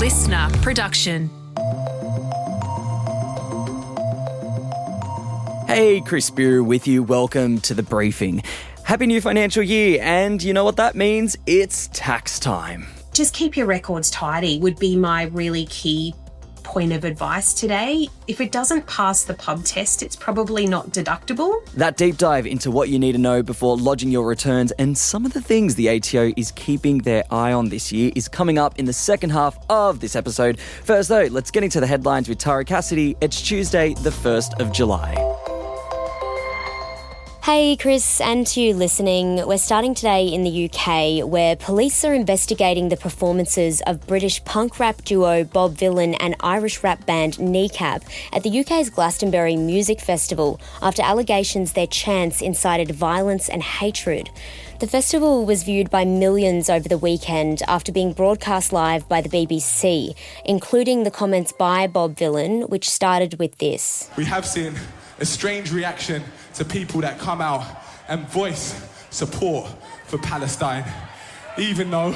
listener production. Hey, Chris Spear with you. Welcome to The Briefing. Happy new financial year, and you know what that means? It's tax time. Just keep your records tidy would be my really key point of advice today. If it doesn't pass the pub test, it's probably not deductible. That deep dive into what you need to know before lodging your returns and some of the things the ATO is keeping their eye on this year is coming up in the second half of this episode. First though, let's get into the headlines with Tara Cassidy. It's Tuesday, the 1st of July. Hey Chris, and to you listening, we're starting today in the UK where police are investigating the performances of British punk rap duo Bop Vylan and Irish rap band Kneecap at the UK's Glastonbury Music Festival after allegations their chants incited violence and hatred. The festival was viewed by millions over the weekend after being broadcast live by the BBC, including the comments by Bop Vylan, which started with this. We have seen a strange reaction to people that come out and voice support for Palestine, even though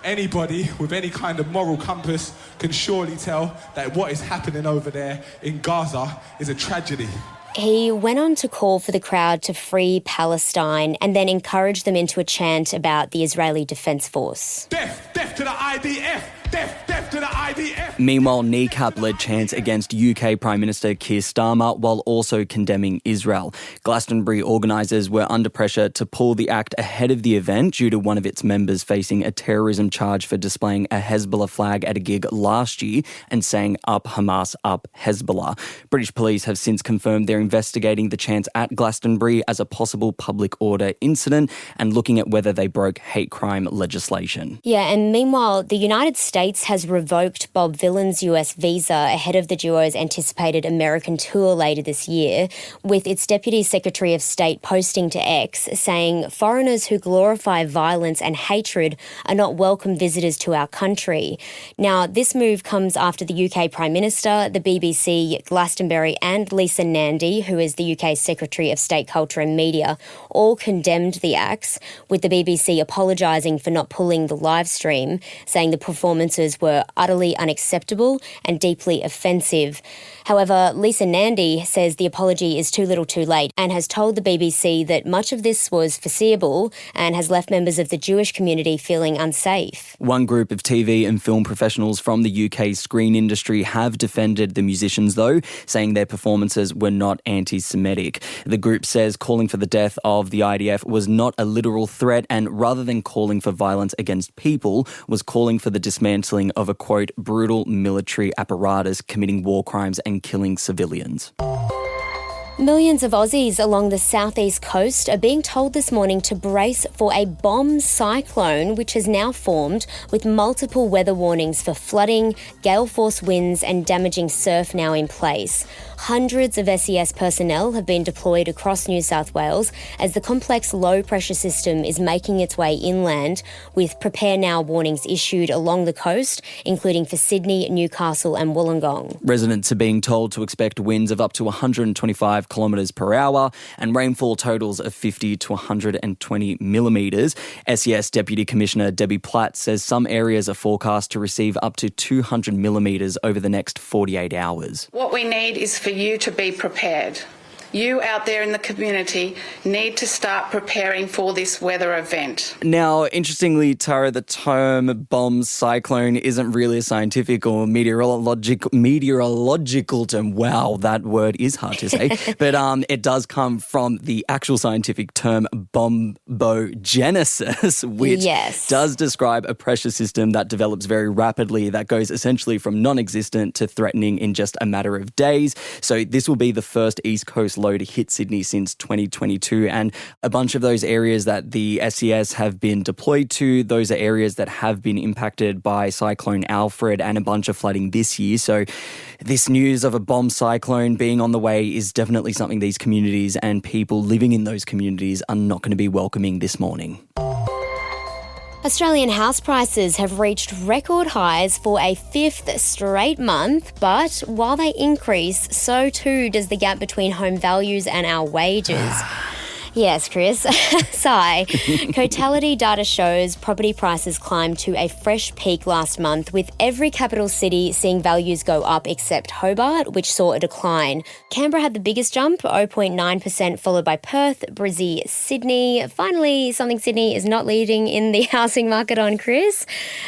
anybody with any kind of moral compass can surely tell that what is happening over there in Gaza is a tragedy. He went on to call for the crowd to free Palestine and then encourage them into a chant about the Israeli Defence Force. Death, death to the IDF! Death, death to the IDF! Meanwhile, Kneecap led chants against UK Prime Minister Keir Starmer while also condemning Israel. Glastonbury organisers were under pressure to pull the act ahead of the event due to one of its members facing a terrorism charge for displaying a Hezbollah flag at a gig last year and saying "Up Hamas, up Hezbollah." British police have since confirmed they're investigating the chants at Glastonbury as a possible public order incident and looking at whether they broke hate crime legislation. Yeah, and meanwhile, the United States has revoked Bop Vylan's US visa ahead of the duo's anticipated American tour later this year, with its Deputy Secretary of State posting to X saying foreigners who glorify violence and hatred are not welcome visitors to our country. Now, this move comes after the UK Prime Minister, the BBC, Glastonbury and Lisa Nandy, who is the UK's Secretary of State Culture and Media, all condemned the acts, with the BBC apologising for not pulling the live stream, saying the performances were utterly unacceptable and deeply offensive. However, Lisa Nandy says the apology is too little too late and has told the BBC that much of this was foreseeable and has left members of the Jewish community feeling unsafe. One group of TV and film professionals from the UK screen industry have defended the musicians, though, saying their performances were not anti-Semitic. The group says calling for the death of the IDF was not a literal threat and rather than calling for violence against people, was calling for the dismantling of a, quote, brutal military apparatus committing war crimes and killing civilians. Millions of Aussies along the southeast coast are being told this morning to brace for a bomb cyclone which has now formed, with multiple weather warnings for flooding, gale force winds and damaging surf now in place. Hundreds of SES personnel have been deployed across New South Wales as the complex low-pressure system is making its way inland, with prepare now warnings issued along the coast, including for Sydney, Newcastle and Wollongong. Residents are being told to expect winds of up to 125 kilometres per hour and rainfall totals of 50 to 120 millimetres. SES Deputy Commissioner Debbie Platt says some areas are forecast to receive up to 200 millimetres over the next 48 hours. What we need is for you to be prepared. You out there in the community need to start preparing for this weather event. Now, interestingly, Tara, the term bomb cyclone isn't really a scientific or meteorological term. Wow, that word is hard to say. But it does come from the actual scientific term bombogenesis, which does describe a pressure system that develops very rapidly that goes essentially from non-existent to threatening in just a matter of days. So this will be the first East Coast low to hit Sydney since 2022, and a bunch of those areas that the SES have been deployed to, those are areas that have been impacted by Cyclone Alfred and a bunch of flooding this year. So this news of a bomb cyclone being on the way is definitely something these communities and people living in those communities are not going to be welcoming this morning. Australian house prices have reached record highs for a fifth straight month, but while they increase, so too does the gap between home values and our wages. Yes, Chris. Sigh. Cotality data shows property prices climbed to a fresh peak last month, with every capital city seeing values go up except Hobart, which saw a decline. Canberra had the biggest jump, 0.9%, followed by Perth, Brizzy, Sydney. Finally, something Sydney is not leading in the housing market on, Chris.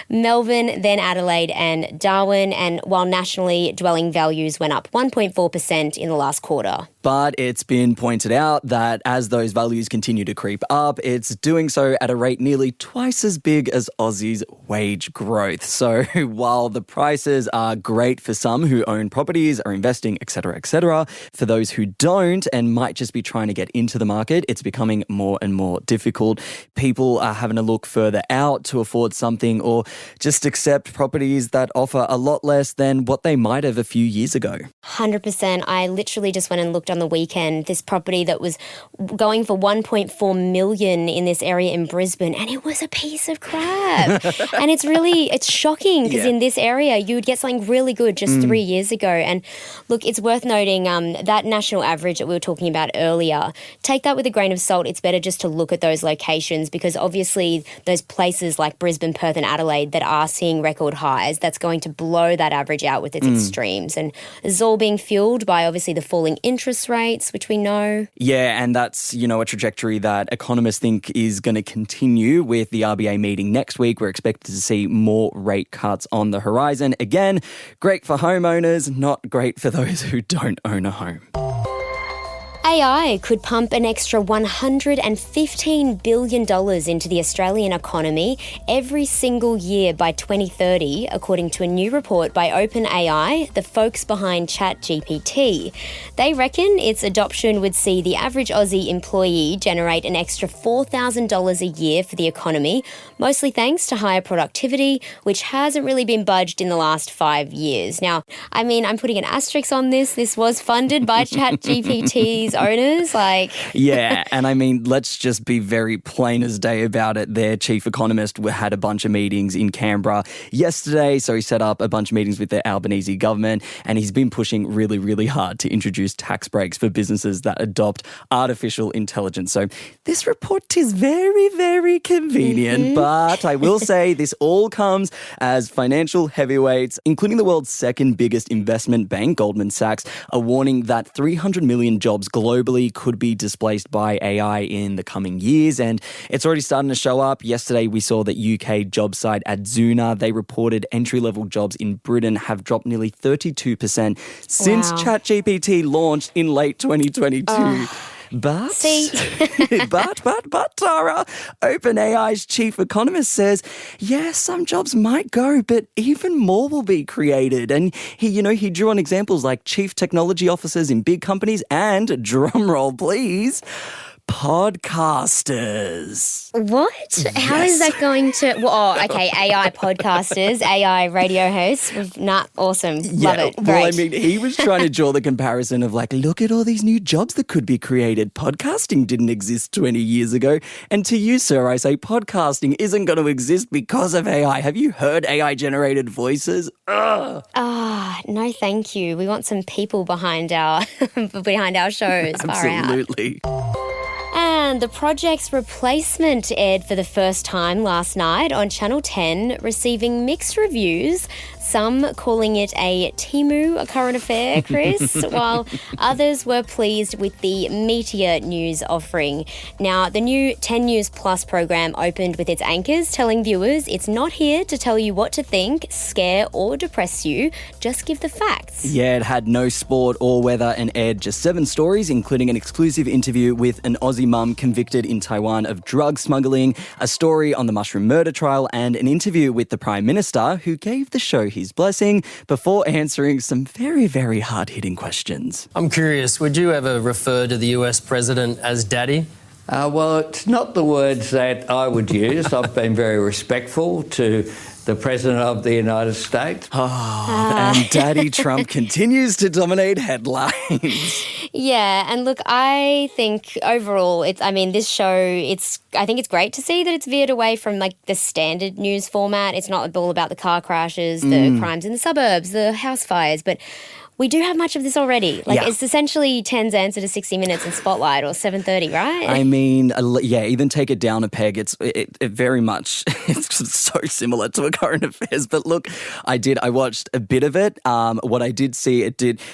Melbourne, then Adelaide and Darwin. And while nationally, dwelling values went up 1.4% in the last quarter. But it's been pointed out that as those values continue to creep up, it's doing so at a rate nearly twice as big as Aussie's wage growth. So while the prices are great for some who own properties, are investing, etc., for those who don't and might just be trying to get into the market, it's becoming more and more difficult. People are having to look further out to afford something or just accept properties that offer a lot less than what they might have a few years ago. 100%. I literally just went and looked on the weekend, this property that was going for $1.4 million in this area in Brisbane, and it was a piece of crap. And it's shocking because in this area you would get something really good just 3 years ago. And look, it's worth noting that national average that we were talking about earlier, take that with a grain of salt. It's better just to look at those locations because obviously those places like Brisbane, Perth and Adelaide that are seeing record highs, that's going to blow that average out with its extremes. And this is all being fueled by obviously the falling interest rates, which we know. Yeah, and that's, a trajectory that economists think is going to continue with the RBA meeting next week. We're expected to see more rate cuts on the horizon. Again, great for homeowners, not great for those who don't own a home. AI could pump an extra $115 billion into the Australian economy every single year by 2030, according to a new report by OpenAI, the folks behind ChatGPT. They reckon its adoption would see the average Aussie employee generate an extra $4,000 a year for the economy, mostly thanks to higher productivity, which hasn't really been budged in the last 5 years. Now, I'm putting an asterisk on this. This was funded by ChatGPT's owners. Yeah, and let's just be very plain as day about it. Their chief economist had a bunch of meetings in Canberra yesterday, so he set up a bunch of meetings with the Albanese government, and he's been pushing really, really hard to introduce tax breaks for businesses that adopt artificial intelligence. So this report is very, very convenient, but I will say this all comes as financial heavyweights, including the world's second biggest investment bank, Goldman Sachs, are warning that 300 million jobs globally could be displaced by AI in the coming years, and it's already starting to show up. Yesterday, we saw that UK job site Adzuna, they reported entry-level jobs in Britain have dropped nearly 32% since ChatGPT launched in late 2022. But, but, Tara, OpenAI's chief economist says, some jobs might go, but even more will be created. And he drew on examples like chief technology officers in big companies and, drumroll please, podcasters. What? Yes. How is that going to... AI podcasters, AI radio hosts. Awesome. Love it. Great. Well, he was trying to draw the comparison of look at all these new jobs that could be created. Podcasting didn't exist 20 years ago. And to you, sir, I say podcasting isn't going to exist because of AI. Have you heard AI-generated voices? No, thank you. We want some people behind our shows. Absolutely. And the project's replacement aired for the first time last night on Channel 10, receiving mixed reviews, some calling it a Temu current affair, Chris, while others were pleased with the meatier news offering. Now, the new 10 News Plus program opened with its anchors telling viewers it's not here to tell you what to think, scare or depress you, just give the facts. Yeah, it had no sport or weather and aired just 7 stories, including an exclusive interview with an Aussie mum convicted in Taiwan of drug smuggling, a story on the mushroom murder trial, and an interview with the Prime Minister, who gave the show his blessing before answering some very, very hard-hitting questions. I'm curious, would you ever refer to the US president as daddy? Well, it's not the words that I would use. I've been very respectful to the President of the United States. And Daddy Trump continues to dominate headlines. Yeah, and look, I think overall, this show, I think it's great to see that it's veered away from the standard news format. It's not all about the car crashes, the crimes in the suburbs, the house fires, but We do have much of this already. Yeah. It's essentially 10's answer to 60 Minutes in Spotlight or 7:30, right? I mean, yeah, even take it down a peg. It very much, it's so similar to a current affairs. But look, I watched a bit of it. What I did see,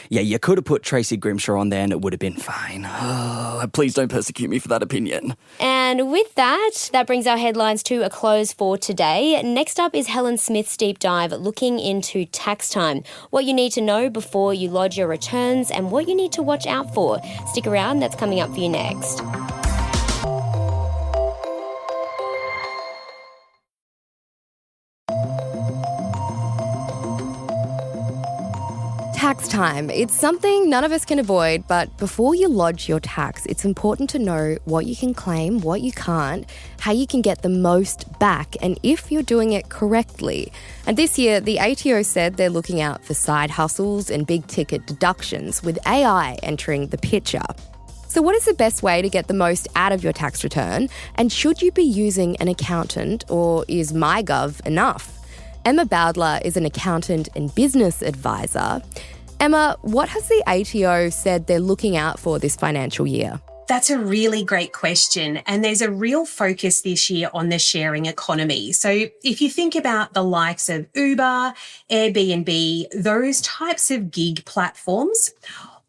you could have put Tracy Grimshaw on there and it would have been fine. Oh, please don't persecute me for that opinion. And with that brings our headlines to a close for today. Next up is Helen Smith's deep dive looking into tax time. What you need to know before you lodge your returns and what you need to watch out for. Stick around, that's coming up for you next. Tax time. It's something none of us can avoid, but before you lodge your tax, it's important to know what you can claim, what you can't, how you can get the most back, and if you're doing it correctly. And this year, the ATO said they're looking out for side hustles and big ticket deductions, with AI entering the picture. So what is the best way to get the most out of your tax return? And should you be using an accountant, or is MyGov enough? Emma Bowdler is an accountant and business advisor. Emma, what has the ATO said they're looking out for this financial year? That's a really great question. And there's a real focus this year on the sharing economy. So if you think about the likes of Uber, Airbnb, those types of gig platforms,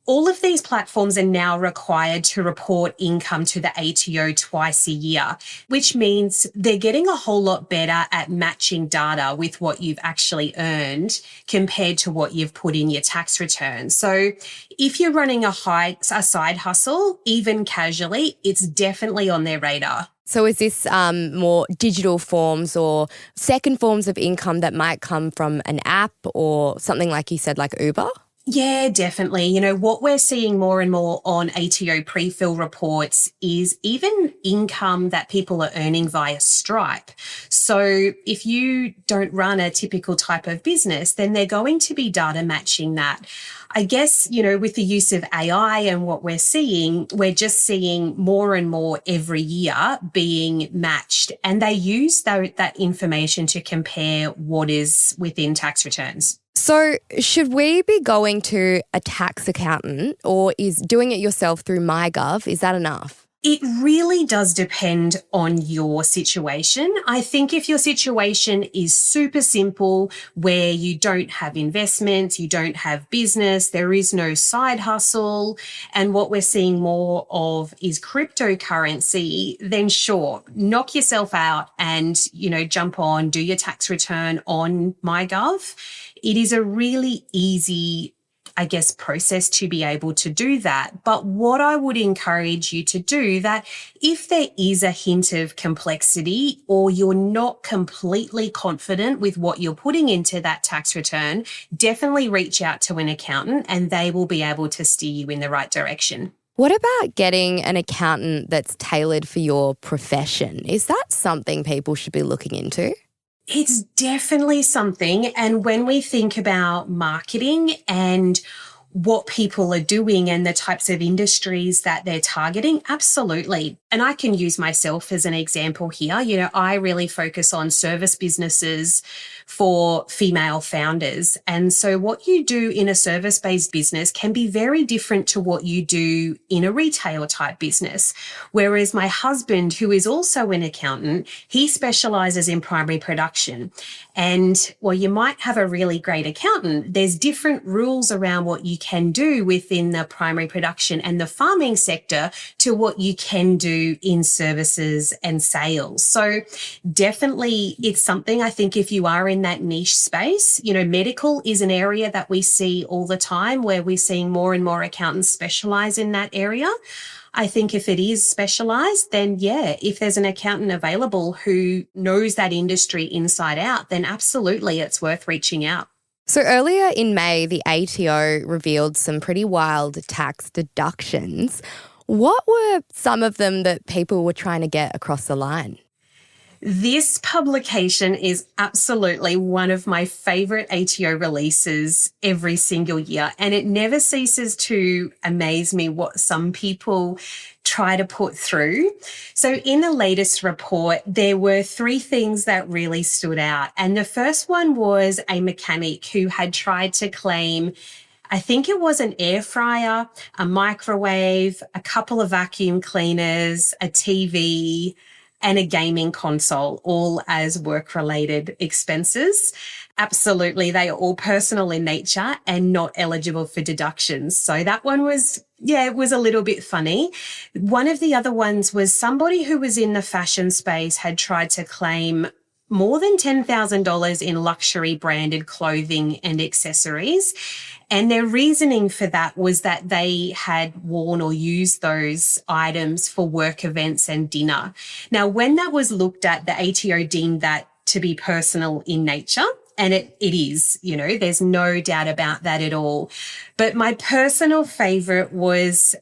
all of these platforms are now required to report income to the ATO twice a year, which means they're getting a whole lot better at matching data with what you've actually earned compared to what you've put in your tax return. So if you're running a side hustle, even casually, it's definitely on their radar. So is this more digital forms or second forms of income that might come from an app or something like you said, like Uber? Yeah, definitely. You know, what we're seeing more and more on ATO pre-fill reports is even income that people are earning via Stripe. So if you don't run a typical type of business, then they're going to be data matching that. I guess, you know, with the use of AI and what we're just seeing more and more every year being matched. And they use that information to compare what is within tax returns. So should we be going to a tax accountant, or is doing it yourself through MyGov, is that enough? It really does depend on your situation. I think if your situation is super simple, where you don't have investments, you don't have business, there is no side hustle, and what we're seeing more of is cryptocurrency, then sure, knock yourself out and, you know, jump on, do your tax return on MyGov. It is a really easy, I guess, process to be able to do that. But what I would encourage you to do, that if there is a hint of complexity or you're not completely confident with what you're putting into that tax return, definitely reach out to an accountant and they will be able to steer you in the right direction. What about getting an accountant that's tailored for your profession? Is that something people should be looking into? It's definitely something. And when we think about marketing and what people are doing and the types of industries that they're targeting, absolutely. And I can use myself as an example here. You know, I really focus on service businesses for female founders. And so what you do in a service-based business can be very different to what you do in a retail type business. Whereas my husband, who is also an accountant, he specializes in primary production. And while you might have a really great accountant, there's different rules around what you can do within the primary production and the farming sector to what you can do in services and sales. So definitely it's something, I think, if you are in that niche space, you know, medical is an area that we see all the time where we're seeing more and more accountants specialize in that area. I think if it is specialised, then yeah, if there's an accountant available who knows that industry inside out, then absolutely it's worth reaching out. So earlier in May, the ATO revealed some pretty wild tax deductions. What were some of them that people were trying to get across the line? This publication is absolutely one of my favourite ATO releases every single year, and it never ceases to amaze me what some people try to put through. So in the latest report, there were 3 things that really stood out. And the first one was a mechanic who had tried to claim I think it was an air fryer, a microwave, a couple of vacuum cleaners, a TV, and a gaming console, all as work-related expenses. Absolutely, they are all personal in nature and not eligible for deductions. So that one was, it was a little bit funny. One of the other ones was somebody who was in the fashion space had tried to claim more than $10,000 in luxury branded clothing and accessories. And their reasoning for that was that they had worn or used those items for work events and dinner. Now, when that was looked at, the ATO deemed that to be personal in nature. And it is, there's no doubt about that at all. But my personal favorite was,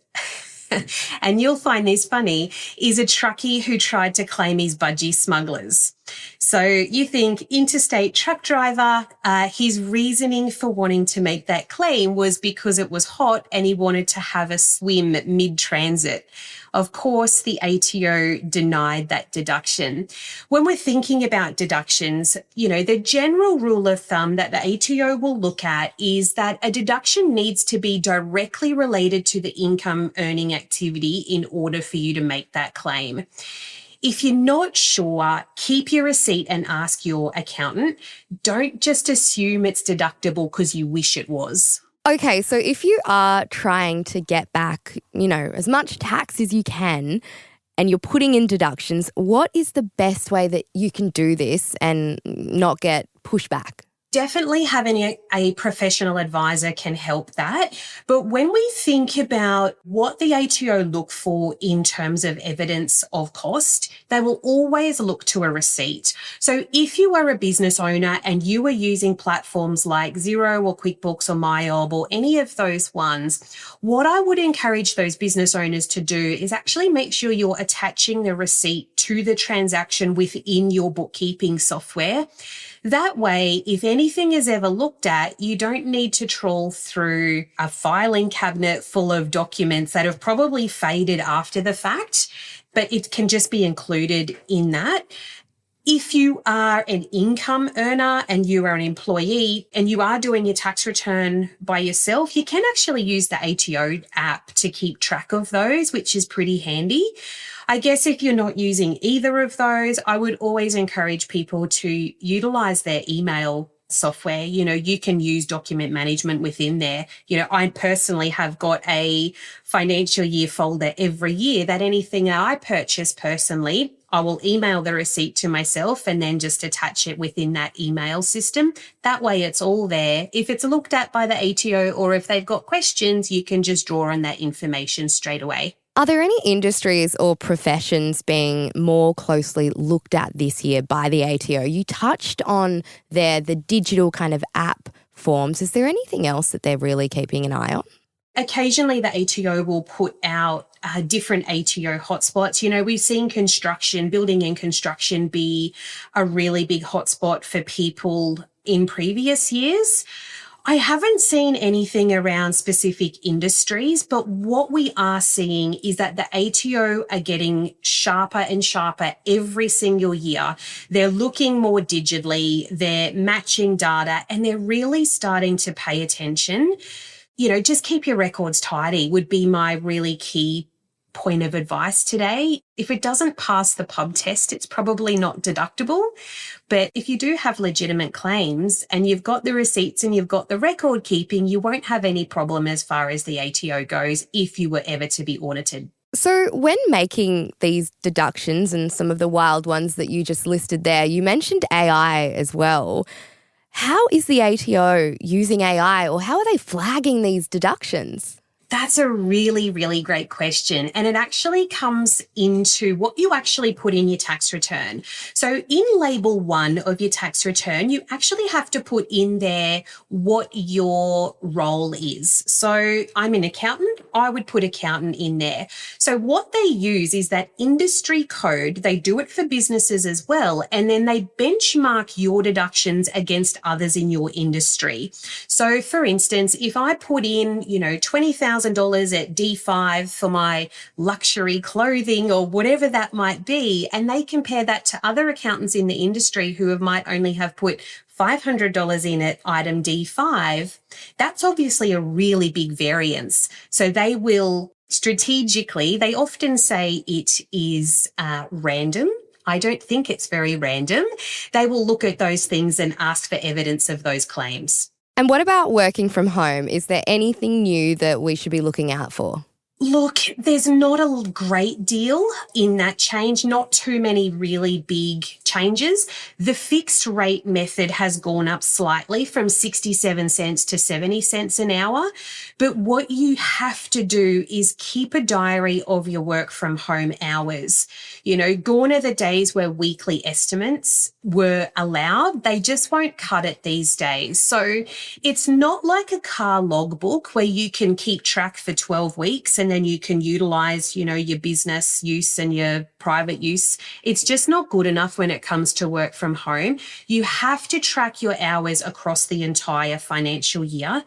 and you'll find this funny, is a truckie who tried to claim his budgie smugglers. So you think interstate truck driver, his reasoning for wanting to make that claim was because it was hot and he wanted to have a swim mid-transit. Of course, the ATO denied that deduction. When we're thinking about deductions, the general rule of thumb that the ATO will look at is that a deduction needs to be directly related to the income earning activity in order for you to make that claim. If you're not sure, keep your receipt and ask your accountant. Don't just assume it's deductible because you wish it was. Okay, so if you are trying to get back, as much tax as you can and you're putting in deductions, what is the best way that you can do this and not get pushback? Definitely having a professional advisor can help that. But when we think about what the ATO look for in terms of evidence of cost, they will always look to a receipt. So if you are a business owner and you are using platforms like Xero or QuickBooks or MyGov or any of those ones, what I would encourage those business owners to do is actually make sure you're attaching the receipt to the transaction within your bookkeeping software. That way, if anything is ever looked at, you don't need to trawl through a filing cabinet full of documents that have probably faded after the fact, but it can just be included in that. If you are an income earner and you are an employee and you are doing your tax return by yourself, you can actually use the ATO app to keep track of those, which is pretty handy. I guess if you're not using either of those, I would always encourage people to utilize their email software. You can use document management within there. I personally have got a financial year folder every year that anything that I purchase personally, I will email the receipt to myself and then just attach it within that email system. That way it's all there. If it's looked at by the ATO or if they've got questions, you can just draw on that information straight away. Are there any industries or professions being more closely looked at this year by the ATO? You touched on the digital kind of app forms. Is there anything else that they're really keeping an eye on? Occasionally, the ATO will put out different ATO hotspots. We've seen building and construction be a really big hotspot for people in previous years. I haven't seen anything around specific industries, but what we are seeing is that the ATO are getting sharper and sharper every single year. They're looking more digitally, they're matching data, and they're really starting to pay attention. Just keep your records tidy would be my really key point of advice today. If it doesn't pass the pub test, it's probably not deductible. But if you do have legitimate claims and you've got the receipts and you've got the record keeping, you won't have any problem as far as the ATO goes if you were ever to be audited. So when making these deductions and some of the wild ones that you just listed there, you mentioned AI as well. How is the ATO using AI or how are they flagging these deductions? That's a really, really great question. And it actually comes into what you actually put in your tax return. So in label 1 of your tax return, you actually have to put in there what your role is. So I'm an accountant. I would put accountant in there. So what they use is that industry code. They do it for businesses as well. And then they benchmark your deductions against others in your industry. So for instance, if I put in, $20,000 $10,000 at D5 for my luxury clothing or whatever that might be, and they compare that to other accountants in the industry who might only have put $500 in at item D5, that's obviously a really big variance. So they will strategically, they often say it is random. I don't think it's very random. They will look at those things and ask for evidence of those claims. And what about working from home? Is there anything new that we should be looking out for? Look, there's not a great deal in that change, not too many really big changes. The fixed rate method has gone up slightly from 67 cents to 70 cents an hour. But what you have to do is keep a diary of your work from home hours. You know, gone are the days where weekly estimates were allowed. They just won't cut it these days. So it's not like a car logbook where you can keep track for 12 weeks and then you can utilize, you know, your business use and your private use. It's just not good enough when it comes to work from home. You have to track your hours across the entire financial year.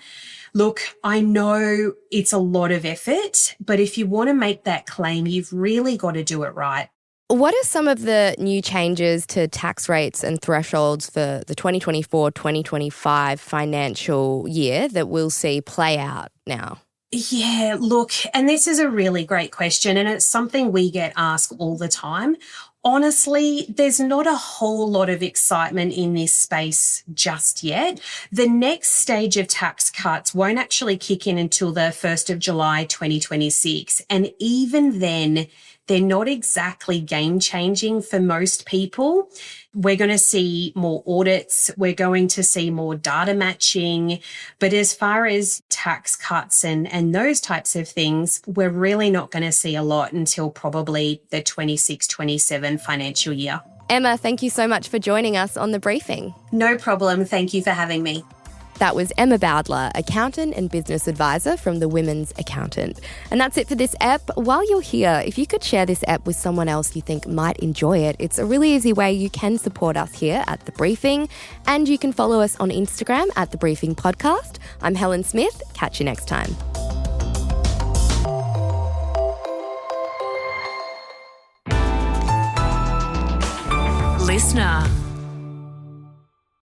Look, I know it's a lot of effort, but if you want to make that claim, you've really got to do it right. What are some of the new changes to tax rates and thresholds for the 2024-2025 financial year that we'll see play out now? Yeah, look, and this is a really great question, and it's something we get asked all the time. Honestly, there's not a whole lot of excitement in this space just yet. The next stage of tax cuts won't actually kick in until the 1st of July 2026. And even then, they're not exactly game-changing for most people. We're going to see more audits. We're going to see more data matching. But as far as tax cuts and those types of things, we're really not going to see a lot until probably the 26-27 financial year. Emma, thank you so much for joining us on The Briefing. No problem. Thank you for having me. That was Emma Bowdler, accountant and business advisor from The Women's Accountant. And that's it for this ep. While you're here, if you could share this ep with someone else you think might enjoy it, it's a really easy way you can support us here at The Briefing. And you can follow us on Instagram at The Briefing Podcast. I'm Helen Smith. Catch you next time. Listener.